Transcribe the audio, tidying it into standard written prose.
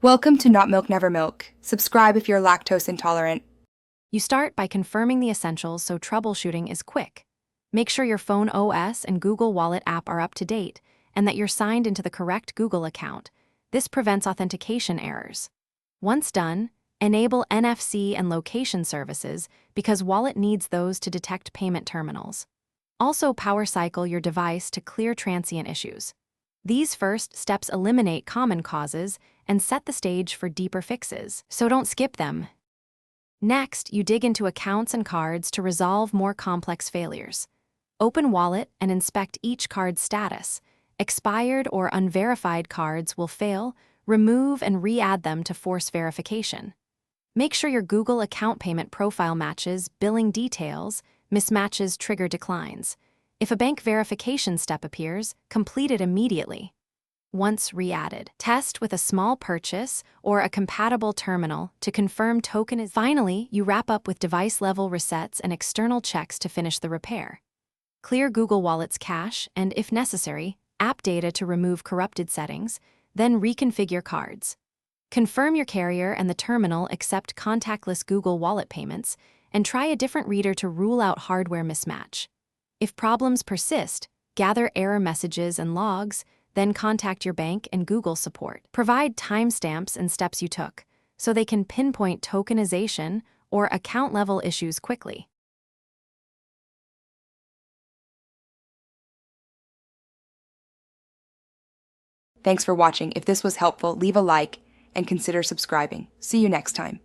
Welcome to Not Milk Never Milk. Subscribe if you're lactose intolerant. You start by confirming the essentials so troubleshooting is quick. Make sure your phone OS and Google Wallet app are up to date and that you're signed into the correct Google account. This prevents authentication errors. Once done, enable NFC and location services because Wallet needs those to detect payment terminals. Also power cycle your device to clear transient issues. These first steps eliminate common causes and set the stage for deeper fixes, so don't skip them. Next, you dig into accounts and cards to resolve more complex failures. Open Wallet and inspect each card's status. Expired or unverified cards will fail. Remove and re-add them to force verification. Make sure your Google account payment profile matches billing details. Mismatches trigger declines. If a bank verification step appears, complete it immediately. Once re-added, test with a small purchase or a compatible terminal to confirm token is. Finally, you wrap up with device-level resets and external checks to finish the repair. Clear Google Wallet's cache and, if necessary, app data to remove corrupted settings, then reconfigure cards. Confirm your carrier and the terminal accept contactless Google Wallet payments, and try a different reader to rule out hardware mismatch. If problems persist, gather error messages and logs, then contact your bank and Google support. Provide timestamps and steps you took, so they can pinpoint tokenization or account-level issues quickly. Thanks for watching. If this was helpful, leave a like and consider subscribing. See you next time.